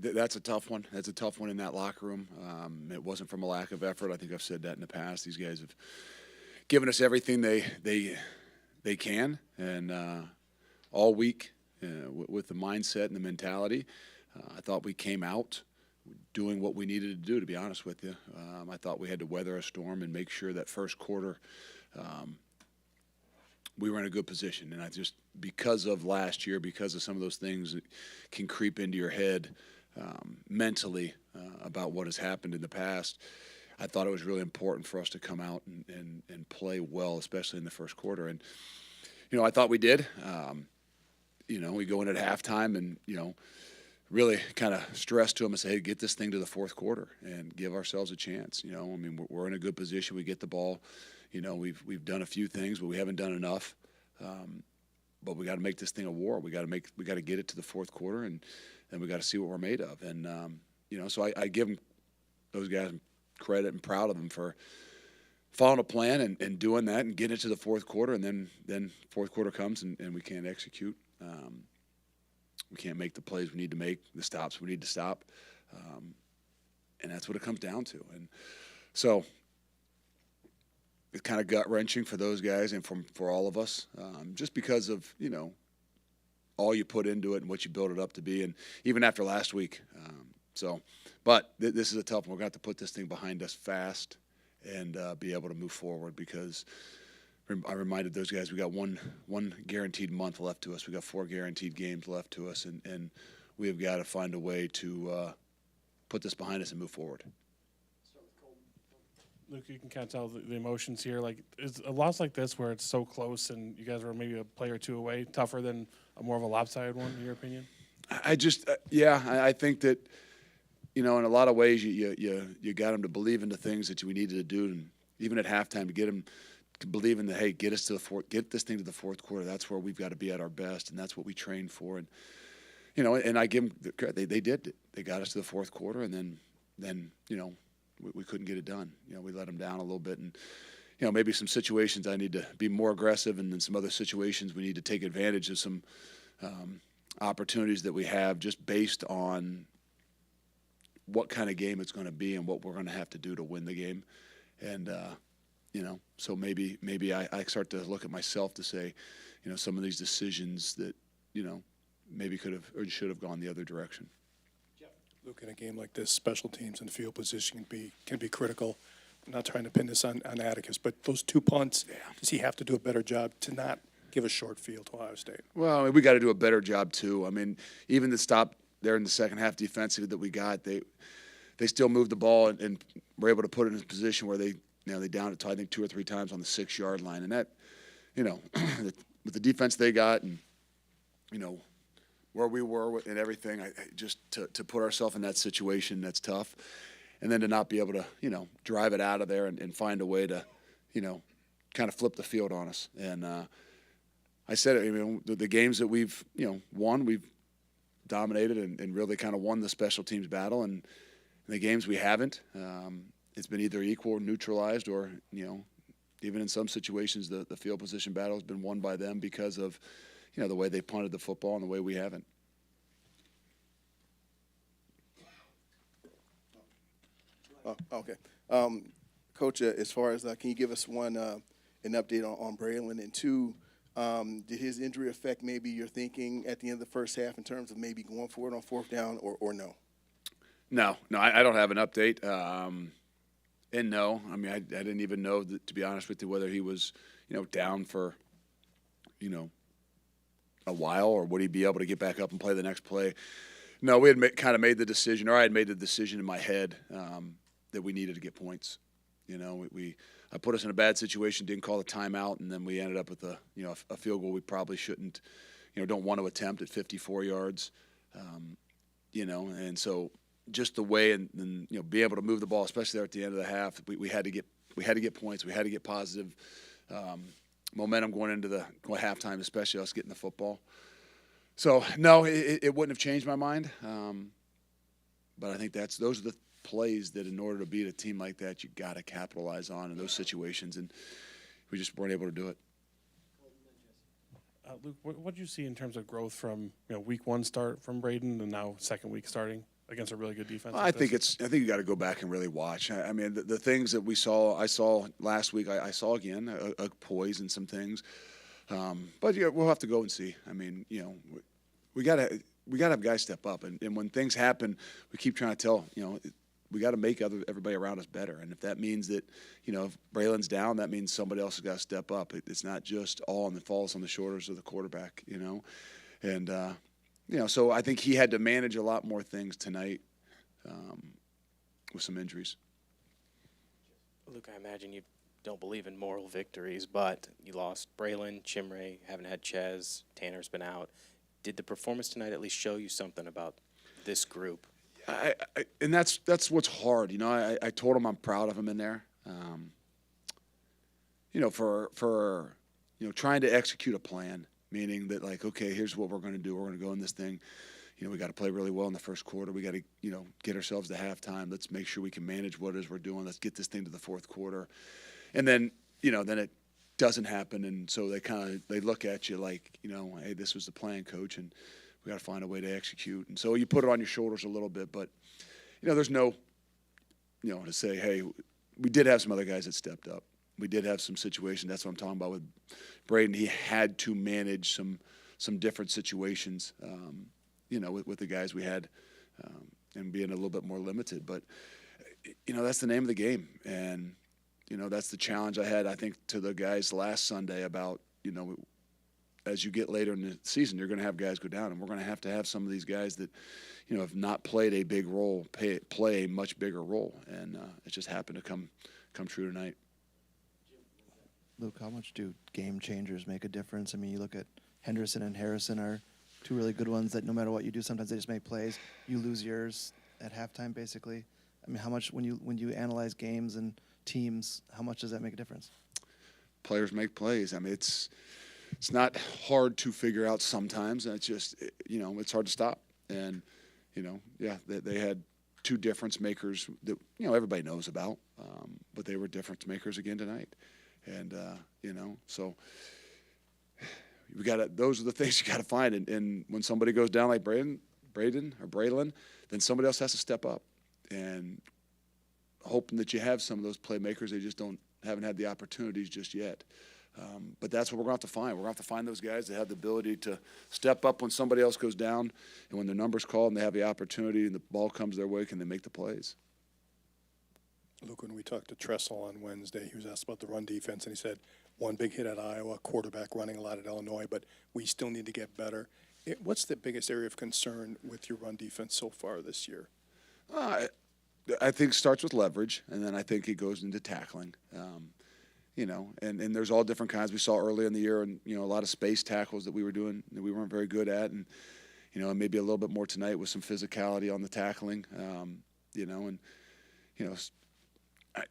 That's a tough one. That's a tough one in that locker room. It wasn't from a lack of effort. I think I've said that in the past. These guys have given us everything they can, and all week with the mindset and the mentality. I thought we came out doing what we needed to do, to be honest with you. I thought we had to weather a storm and make sure that first quarter we were in a good position. And I just, because of last year, because of some of those things that can creep into your head mentally about what has happened in the past, I thought it was really important for us to come out and play well, especially in the first quarter. And, I thought we did. We go in at halftime and, really kind of stress to them and say, hey, get this thing to the fourth quarter and give ourselves a chance. We're in a good position. We get the ball. We've done a few things, but we haven't done enough. But we got to make this thing a war. We got to get it to the fourth quarter, and then we got to see what we're made of. And so I give those guys credit and proud of them for following a plan and doing that and getting it to the fourth quarter. And then fourth quarter comes and we can't execute. We can't make the plays we need to make, the stops we need to stop. And that's what it comes down to. And so it's kind of gut-wrenching for those guys and for all of us, just because of, all you put into it and what you build it up to be, and even after last week. But this is a tough one. We're going to have to put this thing behind us fast and be able to move forward, because I reminded those guys we got one guaranteed month left to us. We got 4 guaranteed games left to us, and we have got to find a way to put this behind us and move forward. Luke, you can kind of tell the emotions here. Like, is a loss like this where it's so close and you guys are maybe a play or two away tougher than a more of a lopsided one, in your opinion? I think that, in a lot of ways you got them to believe in the things that we needed to do, and even at halftime to get them to believe in hey, get us to get this thing to the fourth quarter. That's where we've got to be at our best, and that's what we trained for. And and I give them the credit. They did. They got us to the fourth quarter, and then we couldn't get it done. We let them down a little bit, and maybe some situations I need to be more aggressive, and then some other situations we need to take advantage of some opportunities that we have just based on what kind of game it's going to be and what we're going to have to do to win the game. And so maybe I start to look at myself to say, some of these decisions that maybe could have or should have gone the other direction. Luke, in a game like this, special teams and field position can be critical. I'm not trying to pin this on Atticus, but those 2 punts, does he have to do a better job to not give a short field to Ohio State? Well, we got to do a better job too. Even the stop there in the second half defensively that we got, they still moved the ball and were able to put it in a position where they downed it, I think, 2 or 3 times on the 6-yard line. And that, with the defense they got and, where we were and everything, I just to put ourselves in that situation, that's tough. And then to not be able to, drive it out of there and find a way to, kind of flip the field on us. And I said it, the games that we've, won, we've dominated and really kind of won the special teams battle. And the games we haven't, it's been either equal or neutralized, or, even in some situations, the field position battle has been won by them because of, the way they punted the football and the way we haven't. Oh, okay. Coach, as far as can you give us an update on Braylon, and 2, did his injury affect maybe your thinking at the end of the first half in terms of maybe going for it on 4th down, or no? No, I don't have an update. And no, I didn't even know that, to be honest with you, whether he was, down for, a while, or would he be able to get back up and play the next play. No, we had kind of made the decision, or I had made the decision in my head that we needed to get points. I put us in a bad situation, didn't call the timeout, and then we ended up with a field goal we probably shouldn't, don't want to attempt at 54 yards, and so just the way and be able to move the ball, especially there at the end of the half, we had to get points, we had to get positive momentum going into the halftime, especially us getting the football. So no, it wouldn't have changed my mind, but I think those are the plays that, in order to beat a team like that, you got to capitalize on in those situations, and we just weren't able to do it. Luke, what did you see in terms of growth from week 1 start from Braden and now second week starting? against a really good defense? I think you got to go back and really watch. I mean, the things that I saw last week, I saw again a poise and some things. But yeah, we'll have to go and see. I mean, we gotta have guys step up, and when things happen, we keep trying to tell we got to make everybody around us better. And if that means that if Braylon's down, that means somebody else has got to step up. It's not just all on the falls on the shoulders of the quarterback. And so I think he had to manage a lot more things tonight with some injuries. Luke, I imagine you don't believe in moral victories, but you lost Braylon, Chimray, haven't had Ches, Tanner's been out. Did the performance tonight at least show you something about this group? And that's what's hard. I told him I'm proud of him in there. For trying to execute a plan, meaning that okay, here's what we're going to do. We're going to go in this thing. We got to play really well in the first quarter. We got to get ourselves to halftime. Let's make sure we can manage what it is we're doing. Let's get this thing to the fourth quarter, and then then it doesn't happen, and so they look at you like hey, this was the plan, coach, and we got to find a way to execute. And so you put it on your shoulders a little bit, but there's no to say, hey, we did have some other guys that stepped up. We did have some situations. That's what I'm talking about with Braden. He had to manage some different situations, with the guys we had, and being a little bit more limited. But that's the name of the game, and that's the challenge I had, I think, to the guys last Sunday about as you get later in the season, you're going to have guys go down, and we're going to have some of these guys that have not played a big role play a much bigger role, and it just happened to come true tonight. Luke, how much do game changers make a difference? I mean, you look at Henderson and Harrison are two really good ones that no matter what you do, sometimes they just make plays. You lose yours at halftime, basically. I mean, how much when you analyze games and teams, how much does that make a difference? Players make plays. I mean, it's not hard to figure out sometimes. And it's just it's hard to stop. And they had two difference makers that everybody knows about, but they were difference makers again tonight. And so we got those are the things you got to find. And when somebody goes down like Braden or Braylon, then somebody else has to step up. And hoping that you have some of those playmakers, they just haven't had the opportunities just yet. But that's what we're going to have to find. We're going to have to find those guys that have the ability to step up when somebody else goes down, and when their number's called and they have the opportunity and the ball comes their way, can they make the plays? Luke, when we talked to Tressel on Wednesday, he was asked about the run defense, and he said, one big hit at Iowa, quarterback running a lot at Illinois, but we still need to get better. What's the biggest area of concern with your run defense so far this year? I think it starts with leverage, and then I think it goes into tackling. And there's all different kinds. We saw early in the year, and a lot of space tackles that we were doing that we weren't very good at, and maybe a little bit more tonight with some physicality on the tackling.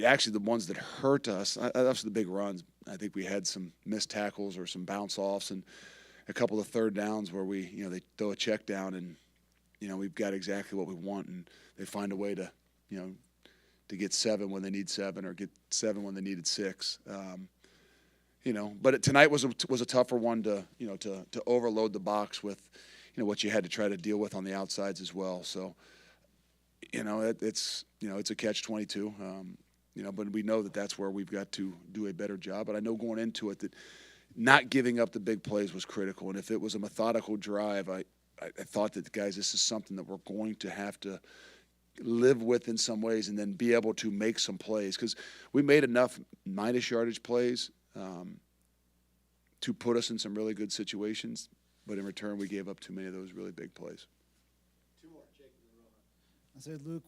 Actually the ones that hurt us, that's the big runs. I think we had some missed tackles or some bounce offs, and a couple of third downs where we, they throw a check down, and we've got exactly what we want, and they find a way to, to get 7 when they need 7 or get 7 when they needed 6. But tonight was a tougher one to overload the box with, what you had to try to deal with on the outsides as well. So, it's a catch-22. But we know that that's where we've got to do a better job. But I know going into it that not giving up the big plays was critical. And if it was a methodical drive, I thought that, guys, this is something that we're going to have to live with in some ways and then be able to make some plays. Because we made enough minus yardage plays to put us in some really good situations. But in return, we gave up too many of those really big plays. Two more, Jake and Rohan. I said, Luke,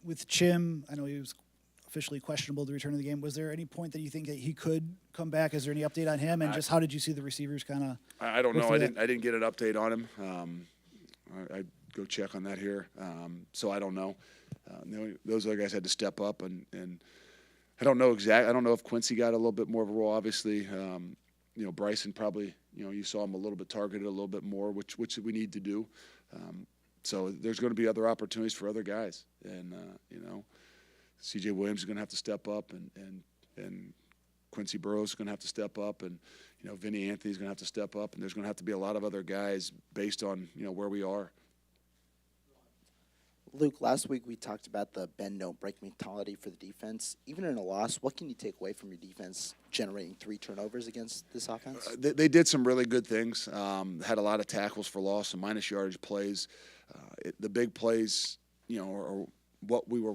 with Chim, I know he was officially questionable to return to the game. Was there any point that you think that he could come back? Is there any update on him? And just how did you see the receivers kind of? I don't know. I didn't get an update on him. I'd go check on that here. So I don't know. Those other guys had to step up, and I don't know exactly. I don't know if Quincy got a little bit more of a role. Obviously, Bryson probably. You saw him a little bit targeted a little bit more, which we need to do. So there's going to be other opportunities for other guys, and C.J. Williams is going to have to step up, and Quincy Burrows is going to have to step up, and Vinny Anthony's going to have to step up, and there's going to have to be a lot of other guys based on where we are. Luke, last week we talked about the bend don't break mentality for the defense. Even in a loss, what can you take away from your defense generating 3 turnovers against this offense? They did some really good things. Had a lot of tackles for loss, some minus yardage plays. The big plays, are what we were,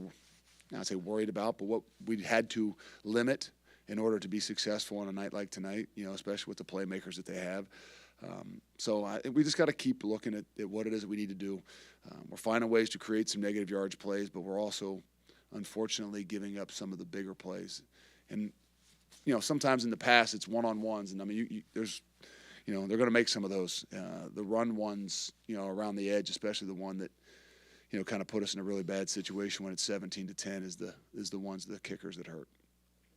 I'd say worried about, but what we had to limit in order to be successful on a night like tonight, especially with the playmakers that they have. We just got to keep looking at what it is that we need to do. We're finding ways to create some negative yardage plays, but we're also, unfortunately, giving up some of the bigger plays. And, sometimes in the past it's one-on-ones, and I mean, there's, they're going to make some of those. The run ones, around the edge, especially the one that, kind of put us in a really bad situation when it's 17-10 is the ones, the kickers that hurt.